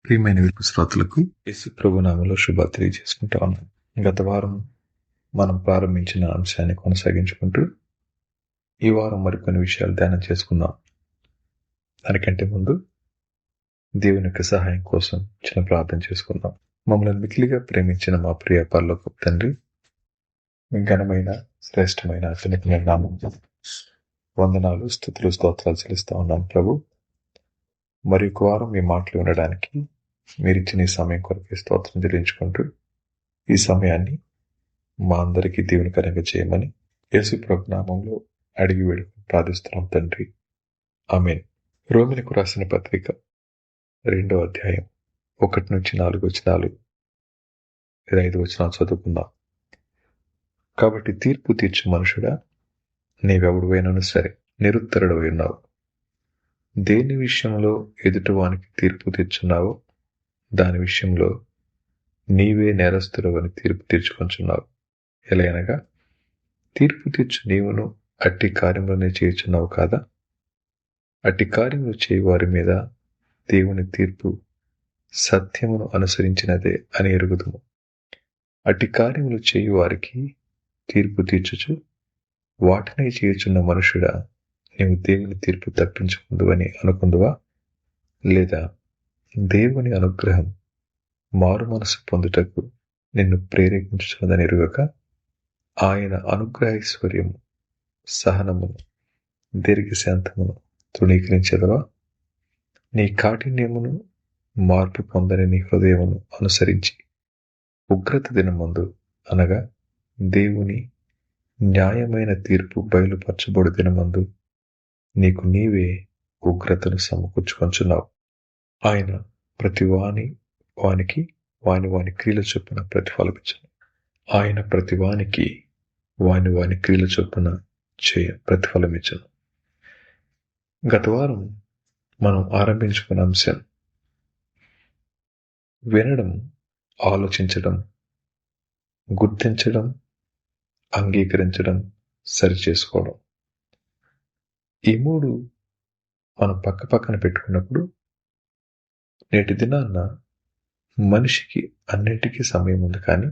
ప్రియమైన వీపు శ్రోతలకు యేసు ప్రభు నామములో శుభాలు తెలియజేసుకుంటా ఉన్నాం. గత వారం మనం ప్రారంభించిన అంశాన్ని కొనసాగించుకుంటూ ఈ వారం మరికొన్ని విషయాలు ధ్యానం చేసుకుందాం. దానికంటే ముందు దేవుని యొక్క సహాయం కోసం చిన్న ప్రార్థన చేసుకుందాం. మమ్మల్ని మిక్కిలిగా ప్రేమించిన మా ప్రియ పరలోకపు తండ్రి, మీ ఘనమైన శ్రేష్టమైన అత్యున్నతమైన నామం వందనాలు, స్తుతులు, స్తోత్రాలు చెల్లిస్తా ఉన్నాం ప్రభు. మరి ఒక వారం మీ మాటలు వినడానికి మీరిచ్చిన ఈ సమయం కొరకు స్తోత్రం చెల్లించుకుంటూ ఈ సమయాన్ని మా అందరికీ దీవెనకరంగా చేయమని యేసు ప్రభు నామంలో అడిగి వేడుకుని ప్రార్థిస్తున్నాం తండ్రి, ఆమేన్. రోమిలకు రాసిన పత్రిక 2వ అధ్యాయం 1 నుంచి 4 వచనాలు 5 వచనాలు చదువుకుందాం. కాబట్టి తీర్పు తీర్చు మనుషుడా, నీవెవడువైనను సరే నిరుత్తరుడవై ఉన్నావు. దేని విషయంలో ఎదుటివానికి తీర్పు తీర్చున్నావో దాని విషయంలో నీవే నేరస్తుడవని తీర్పు తీర్చుకొంచున్నావు. ఎలయనగా తీర్పు తీర్చు నీవును అట్టి కార్యములనే చేయుచున్నావు కాదా? అట్టి కార్యములు చేయి వారి మీద దేవుని తీర్పు సత్యమును అనుసరించినదే అని ఎరుగుదుము. అట్టి కార్యములు చేయు వారికి తీర్పు తీర్చుచు వాటినే చేయుచున్న మనుషుడా, నీవు దేవుని తీర్పు తప్పించుకుందువని అనుకుందువా? లేదా దేవుని అనుగ్రహం మారు మనసు పొందుటకు నిన్ను ప్రేరేపించుచున్నదని ఎరుగక ఆయన అనుగ్రహైశ్వర్యము, సహనమును, దీర్ఘశాంతమును తృణీకరించదవా? నీ కాఠిన్యమును మార్పు పొందని నీ హృదయమును అనుసరించి ఉగ్రత దినమందు అనగా దేవుని న్యాయమైన తీర్పు బయలుపరచబడు దినమందు నీకు నీవే ఉగ్రతను సమకూర్చుకొంచున్నావు. ఆయన ప్రతి వానికి వాని క్రియల చొప్పున ప్రతిఫలమిచ్చును. ఆయన ప్రతి వానికి వాని క్రియల చొప్పున ప్రతిఫలమిచ్చును. గత వారం మనం ఆరంభించుకున్న అంశం వినడం, ఆలోచించడం, గుర్తించడం, అంగీకరించడం, సరిచేసుకోవడం. ఈ మూడు మనం పక్కన పెట్టుకున్నప్పుడు నేటి దినాన్న మనిషికి అన్నిటికీ సమయం ఉంది, కానీ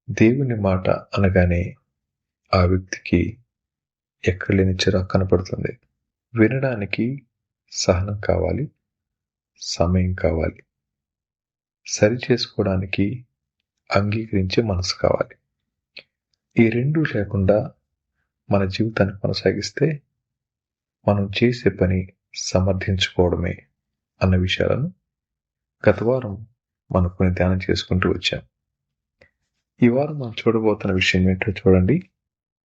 దేవుని మాట అనగానే ఆ వ్యక్తికి ఎక్కడ లేని చిరాకు కనపడుతుంది. వినడానికి సహనం కావాలి, సమయం కావాలి, సరి చేసుకోవడానికి అంగీకరించే మనసు కావాలి. ఈ రెండూ లేకుండా మన జీవితాన్ని కొనసాగిస్తే మనం చేసే పని సమర్థించుకోవడమే అన్న విషయాలను గత వారం మనం కొన్ని ధ్యానం చేసుకుంటూ వచ్చాం. ఈ వారం మనం చూడబోతున్న విషయం ఏంటో చూడండి.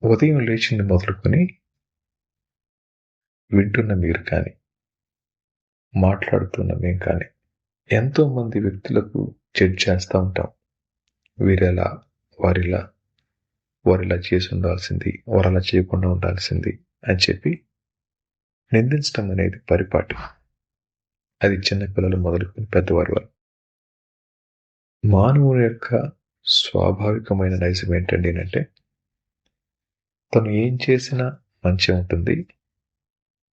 ఉదయం లేచింది మొదలుకొని వింటున్న మీరు కానీ, మాట్లాడుతున్న మేము కానీ ఎంతో మంది వ్యక్తులకు జడ్జ్ చేస్తూ ఉంటాం. వీరెలా, వారిలా చేసి ఉండాల్సింది, వారు అలా చేయకుండా ఉండాల్సింది అని చెప్పి నిందించడం అనేది పరిపాటి. అది చిన్నపిల్లలు మొదలుకొని పెద్దవారి వరకు. మానవుని యొక్క స్వాభావికమైన నైజం ఏంటండి అంటే, తను ఏం చేసినా మంచి ఉంటుంది,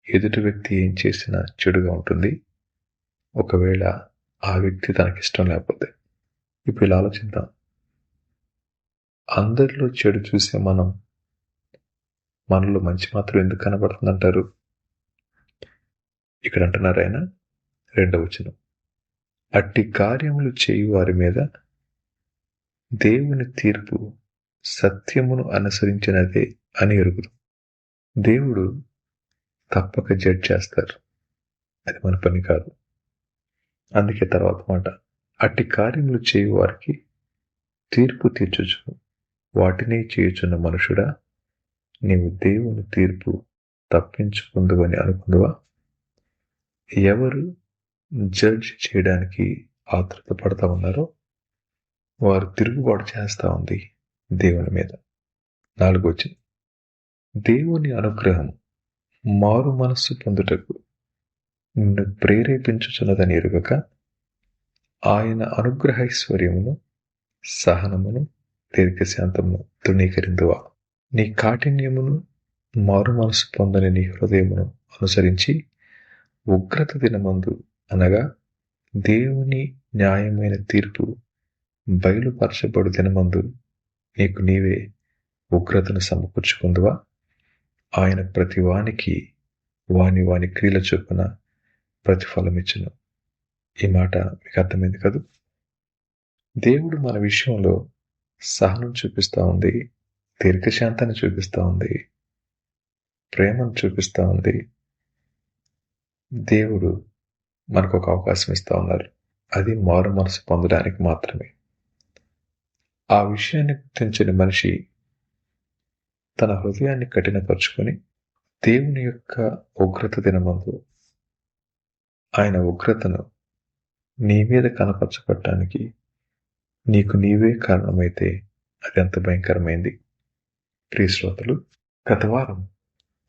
ఎదుటి వ్యక్తి ఏం చేసినా చెడుగా ఉంటుంది, ఒకవేళ ఆ వ్యక్తి తనకిష్టం లేకపోతే. ఇప్పుడు ఇలా ఆలోచిద్దాం. అందరిలో చెడు చూసే మనలో మంచి మాత్రం ఎందుకు కనబడుతుందంటారు? ఇక్కడ అంటున్నారు ఆయన 2వ వచనం, అట్టి కార్యములు చేయు వారి మీద దేవుని తీర్పు సత్యమును అనుసరించినదే అని ఎరుగుదు. దేవుడు తప్పక జడ్జ్ చేస్తారు, అది మన పని కాదు. అందుకే తర్వాత మాట, అట్టి కార్యములు చేయు వారికి తీర్పు తీర్చుచు వాటినే చేయుచున్న మనుషుడా, నీవు దేవుని తీర్పు తప్పించుకుందువని అనుకుందువా? ఎవరు జడ్జ్ చేయడానికి ఆతృత పడతా ఉన్నారో వారు తిరుగుబాటు చేస్తూ ఉంది దేవుని మీద. 4వ వచనం, దేవుని అనుగ్రహం మారు మనస్సు పొందుటకు నిన్ను ప్రేరేపించుచున్నదని ఎరుగక ఆయన అనుగ్రహైశ్వర్యమును, సహనమును, దీర్ఘశాంతమును తృణీకరిందువా? నీ కాఠిన్యమును మారు మనసు పొందని నీ హృదయమును అనుసరించి ఉగ్రత దినమందు అనగా దేవుని న్యాయమైన తీర్పు బయలుపరచబడు దినమందు నీకు నీవే ఉగ్రతను సమకూర్చుకుందువా? ఆయన ప్రతి వానికి వాని క్రియల చొప్పున ప్రతిఫలమిచ్చును. ఈ మాట మీకు అర్థమైంది కదూ? దేవుడు మన విషయంలో సహనం చూపిస్తూ ఉంది, దీర్ఘశాంతాన్ని చూపిస్తూ ఉంది, ప్రేమను చూపిస్తూ ఉంది. దేవుడు మనకు ఒక అవకాశం ఇస్తూ ఉన్నారు. అది మారు మనసు పొందడానికి మాత్రమే. ఆ విషయాన్ని గుర్తించని మనిషి తన హృదయాన్ని కఠినపరుచుకొని దేవుని యొక్క ఉగ్రత దినమందు ఆయన ఉగ్రతను నీ మీద కనపరచబడటానికి నీకు నీవే కారణమైతే అది ఎంత భయంకరమైంది. ప్రియ శ్రోతలు, గత వారం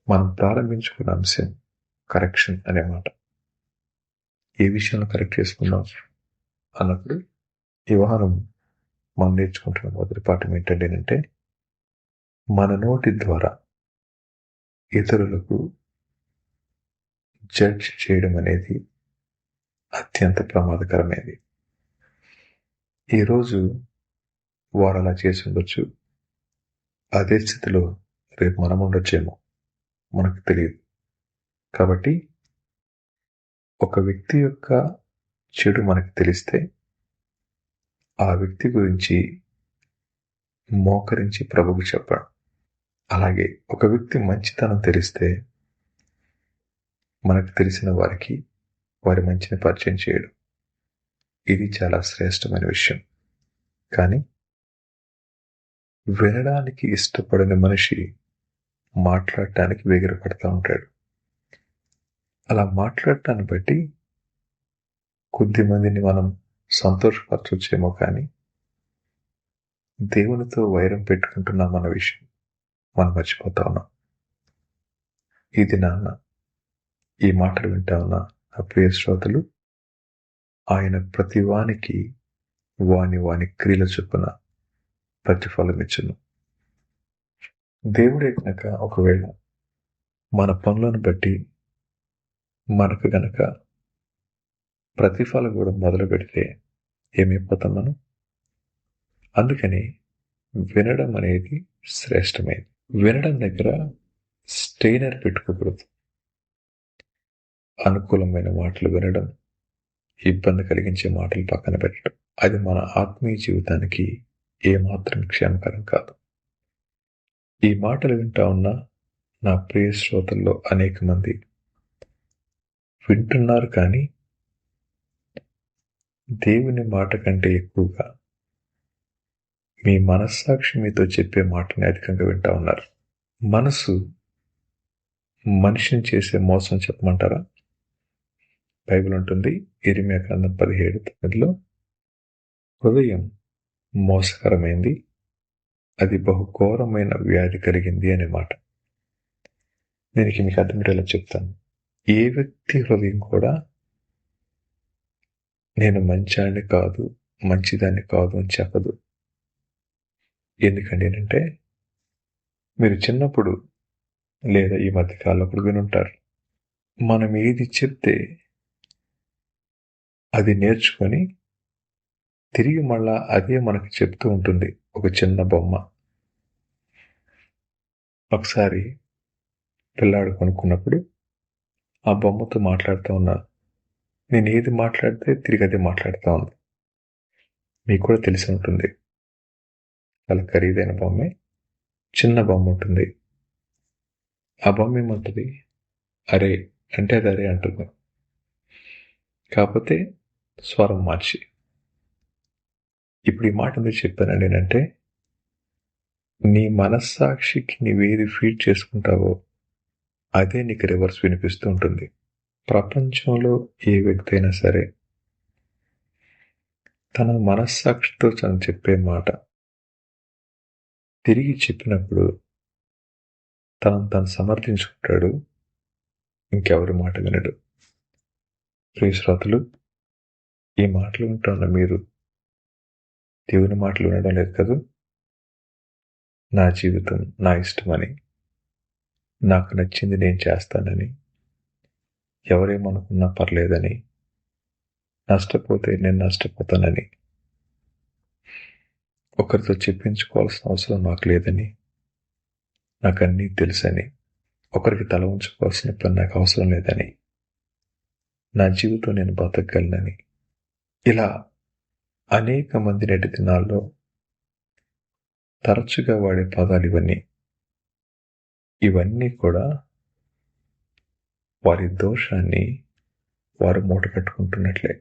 మనం ప్రారంభించుకున్న అంశం కరెక్షన్ అనే మాట. ఏ విషయంలో కరెక్ట్ చేసుకుందాం అన్నప్పుడు ఈ వారం మనం నేర్చుకుంటున్న మొదటి పాఠం ఏంటంటే, మన నోటి ద్వారా ఇతరులకు జడ్జ్ చేయడం అనేది అత్యంత ప్రమాదకరమైనది. ఈరోజు వారు అలా చేసి ఉండొచ్చు, అదే స్థితిలో రేపు మనం ఉండొచ్చేమో, మనకు తెలియదు. కాబట్టి ఒక వ్యక్తి యొక్క చెడు మనకు తెలిస్తే ఆ వ్యక్తి గురించి మోకరించి ప్రభువుకు చెప్పడం. అలాగే ఒక వ్యక్తి మంచితనం తెలిస్తే మనకు తెలిసిన వారికి వారి మంచిని పరిచయం చేయడం. ఇది చాలా శ్రేష్టమైన విషయం. కానీ వినడానికి ఇష్టపడని మనిషి మాట్లాడటానికి వేగిరపడతా ఉంటాడు. అలా మాట్లాడటాన్ని బట్టి కొద్ది మందిని మనం సంతోషపరచొచ్చేమో, కానీ దేవునితో వైరం పెట్టుకుంటున్నాం అన్న విషయం మనం మర్చిపోతా ఉన్నాం. ఇది నాన్న ఈ మాటలు వింటా ఉన్న ఆ ప్రియ శ్రోతలు, ఆయన ప్రతి వానికి వాని క్రియల చొప్పున ప్రతిఫలం ఇచ్చును. దేవుడే కనుక ఒకవేళ మన పనులను బట్టి మనకు గనక ప్రతిఫలం కూడా మొదలు పెడితే ఏమైపోతాం మనం? అందుకని వినడం అనేది శ్రేష్టమైనది. వినడం దగ్గర స్టెయినర్ పెట్టుకోకూడదు. అనుకూలమైన మాటలు వినడం, ఇబ్బంది కలిగించే మాటలు పక్కన పెట్టడం, అది మన ఆత్మీయ జీవితానికి ఏమాత్రం క్షేమకరం కాదు. ఈ మాటలు వింటా ఉన్న నా ప్రియ శ్రోతల్లో అనేక మంది వింటున్నారు, కానీ దేవుని మాట కంటే ఎక్కువగా మీ మనస్సాక్షి మీతో చెప్పే మాటని అధికంగా వింటా ఉన్నారు. మనసు మనిషిని చేసే మోసం చెప్పమంటారా? బైబిల్ ఉంటుంది, ఇర్మీయా గ్రంథం 17:9 హృదయం మోసకరమైంది, అది బహుఘోరమైన వ్యాధి కలిగింది అనే మాట. దీనికి మీకు అర్థమయ్యేలా చెప్తాను. ఏ వ్యక్తి హృదయం కూడా నేను మంచాన్ని కాదు, మంచిదాన్ని కాదు అని చెప్పదు. ఎందుకండి అంటే, మీరు చిన్నప్పుడు లేదా ఈ మధ్యకాలంలో వినుంటారు, మనం ఏది చెప్తే అది నేర్చుకొని తిరిగి మళ్ళా అదే మనకు చెప్తూ ఉంటుంది. ఒక చిన్న బొమ్మ. ఒకసారి పిల్లాడు కొనుక్కున్నప్పుడు ఆ బొమ్మతో మాట్లాడుతూ ఉన్నా, నేను ఏది మాట్లాడితే తిరిగి అదే మాట్లాడుతూ ఉంది. మీకు కూడా తెలిసి ఉంటుంది. చాలా ఖరీదైన బొమ్మే, చిన్న బొమ్మ ఉంటుంది. ఆ బొమ్మ ఏమంటుంది? అరే అంటే అది అరే అంటుంది, కాకపోతే స్వరం మార్చి. ఇప్పుడు ఈ మాట ఎందుకు చెప్పానండి అంటే, నీ మనస్సాక్షికి నీవేది ఫీడ్ చేసుకుంటావో అదే నీకు రివర్స్ వినిపిస్తూ ఉంటుంది. ప్రపంచంలో ఏ వ్యక్తి అయినా సరే తన మనస్సాక్షితో తను చెప్పే మాట తిరిగి చెప్పినప్పుడు తను సమర్థించుకుంటాడు, ఇంకెవరి మాట వినడు. ప్రియ శ్రోతలు, ఈ మాటలు వింటున్న మీరు దేవుని మాటలు వినడం లేదు కదా? నా జీవితం నా ఇష్టమని, నాకు నచ్చింది నేను చేస్తానని, ఎవరేమనుకున్నా పర్లేదని నష్టపోతే నేను నష్టపోతానని, ఒకరితో చెప్పించుకోవాల్సిన అవసరం నాకు లేదని, నాకన్నీ తెలుసని, ఒకరికి తల ఉంచుకోవాల్సిన పని నాకు అవసరం లేదని, నా జీవితం నేను బతకగలనని, ఇలా అనేక మంది నేటి దినాల్లో తరచుగా వాడే పదాలు ఇవన్నీ కూడా వారి దోషాన్ని వారు మూటకట్టుకుంటున్నట్లే.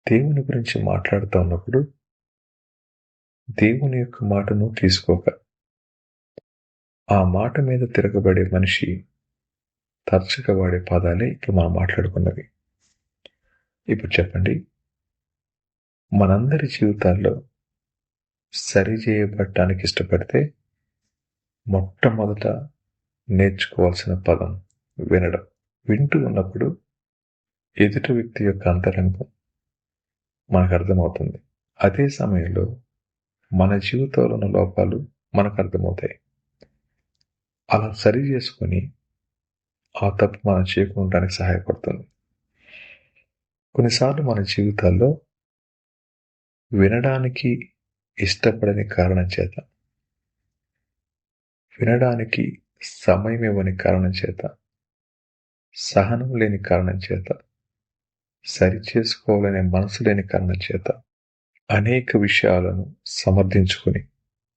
దేవుని గురించి మాట్లాడుతూ ఉన్నప్పుడు దేవుని యొక్క మాటను తీసుకోక ఆ మాట మీద తిరగబడే మనిషి తరచుగా వాడే పదాలే ఇప్పుడు మనం మాట్లాడుకున్నవి. ఇప్పుడు చెప్పండి, మనందరి జీవితాల్లో సరిచేయబడటానికి ఇష్టపడితే మొట్టమొదట నేర్చుకోవాల్సిన పదం వినడం. వింటూ ఉన్నప్పుడు ఎదుటి వ్యక్తి యొక్క అంతరంగం మనకు అర్థమవుతుంది. అదే సమయంలో మన జీవితంలో ఉన్న లోపాలు మనకు అర్థమవుతాయి. అలా సరి చేసుకొని ఆ తప్పు మనం చేయకుండానికి సహాయపడుతుంది. కొన్నిసార్లు మన జీవితాల్లో వినడానికి ఇష్టపడని కారణం చేత, వినడానికి సమయం ఇవ్వని కారణం చేత, సహనం లేని కారణం చేత, సరి చేసుకోవాలనే మనసు లేని కారణం చేత అనేక విషయాలను సమర్థించుకుని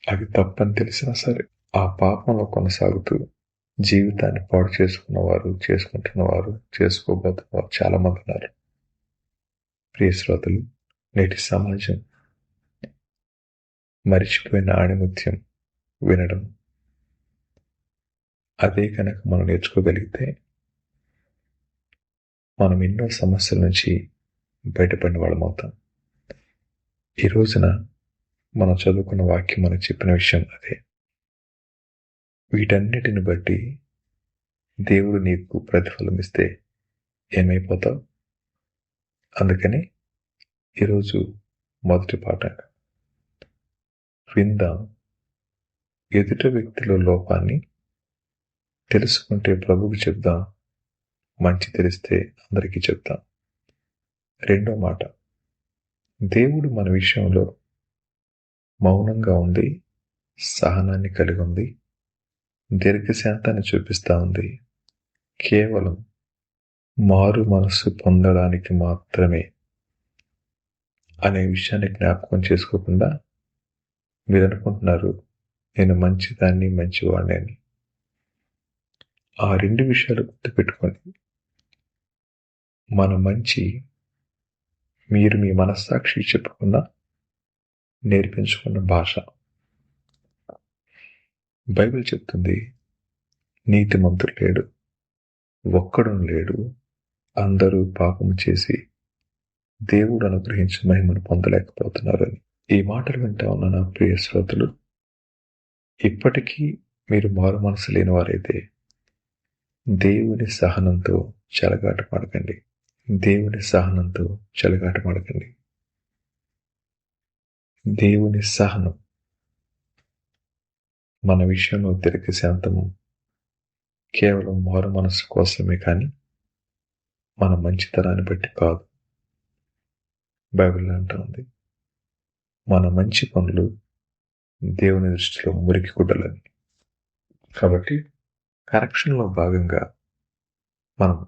అవి తప్పని తెలిసినా సరే ఆ పాపంలో కొనసాగుతూ జీవితాన్ని పాడు చేసుకుంటున్నవారు, చేసుకోబోతున్నవారు చాలా మంది ఉన్నారు. ప్రియ శ్రోతలు, నేటి సమాజం మరిచిపోయిన ఆణిముత్యం వినడం. అదే కనుక మనం నేర్చుకోగలిగితే మనం ఎన్నో సమస్యల నుంచి బయటపడిన వాళ్ళం అవుతాం. ఈ రోజున మనం చదువుకున్న వాక్యం మనకు చెప్పిన విషయం అదే. వీటన్నిటిని బట్టి దేవుడు నీకు ప్రతిఫలం ఇస్తే ఏమైపోతావు? అందుకని ఈరోజు మొదటి పాఠంగా విందాం. ఎదుటి వ్యక్తిలో లోపాన్ని తెలుసుకుంటే ప్రభువుకి చెప్దాం, మంచి తెలిస్తే అందరికీ చెప్తాం. రెండో మాట, దేవుడు మన విషయంలో మౌనంగా ఉంది, సహనాన్ని కలిగి ఉంది, దీర్ఘశాంతాన్ని చూపిస్తూ ఉంది. కేవలం మారు మనసు పొందడానికి మాత్రమే అనే విషయాన్ని జ్ఞాపకం చేసుకోకుండా మీరు అనుకుంటున్నారు నేను మంచిదాన్ని, మంచివాడిని అని. ఆ రెండు విషయాలు గుర్తుపెట్టుకొని మన మంచి మీరు మీ మనస్సాక్షి చెప్పుకున్న నేర్పించుకున్న భాష. బైబిల్ చెప్తుంది, నీతిమంతుడు లేడు, ఒక్కడు లేడు, అందరూ పాపము చేసి దేవుడు అనుగ్రహించిన మహిమను పొందలేకపోతున్నారని. ఈ మాటలు వింటా ఉన్న నా ప్రియ శ్రోతలు, ఇప్పటికీ మీరు మారు మనసు లేని వారైతే దేవుని సహనంతో చెలగాటమాడకండి. దేవుని సహనంతో చెలగాటమాడకండి. దేవుని సహనం మన విషయంలో దీర్ఘశాంతము కేవలం మారు మనసు కోసమే కానీ మన మంచితనాన్ని బట్టి కాదు. బైబిల్ అంటుంది, మన మంచి పనులు దేవుని దృష్టిలో మురికి గుడ్డలని. కాబట్టి కరెక్షన్లో భాగంగా మనం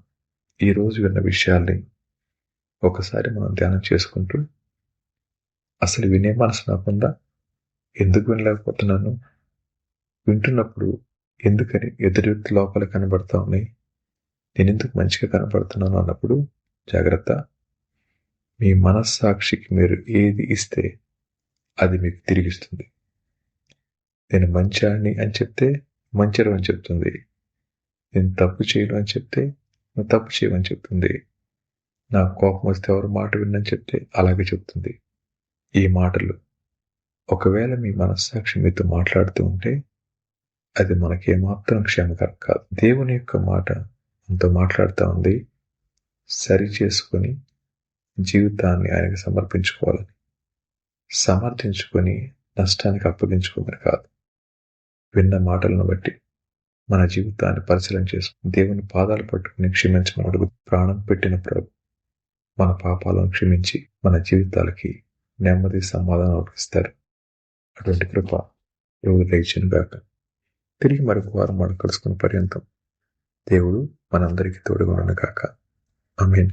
ఈరోజు విన్న విషయాల్ని ఒకసారి మనం ధ్యానం చేసుకుంటూ, అసలు వినే మనసు నాకుందా? ఎందుకు వినలేకపోతున్నాను? వింటున్నప్పుడు ఎందుకని ఎదుటి వ్యక్తి లోపల కనబడతా ఉన్నాయి, నేను ఎందుకు మంచిగా కనబడుతున్నాను అన్నప్పుడు జాగ్రత్త. మీ మనస్సాక్షికి మీరు ఏది ఇస్తే అది మీకు తిరిగిస్తుంది. నేను మంచాన్ని అని చెప్తే మంచిరు అని చెప్తుంది. నేను తప్పు చేయను అని చెప్తే నువ్వు తప్పు చేయమని చెప్తుంది. నాకు కోపం వస్తే ఎవరు మాట విన్నని చెప్తే అలాగే చెప్తుంది. ఈ మాటలు ఒకవేళ మీ మనస్సాక్షి మీతో మాట్లాడుతూ ఉంటే అది మనకేమాత్రం క్షేమకరం కాదు. దేవుని యొక్క మాట మనతో మాట్లాడుతూ ఉంది, సరి చేసుకొని జీవితాన్ని ఆయనకు సమర్పించుకోవాలని, సమర్థించుకొని నష్టానికి అప్పగించుకోమని కాదు. విన్న మాటలను బట్టి మన జీవితాన్ని పరిశీలన చేసుకుని దేవుని పాదాలు పట్టుకుని క్షమించమని అడుగు. ప్రాణం పెట్టిన ప్రభు మన పాపాలను క్షమించి మన జీవితాలకి నెమ్మది సమాధానం ఇస్తారు. అటువంటి కృప ఎవరు దయచేనుగాక. తిరిగి మరొక వారం మనం కలుసుకున్న పర్యంతం దేవుడు మనందరికీ తోడుగా ఉండగాక. ఆమేన్.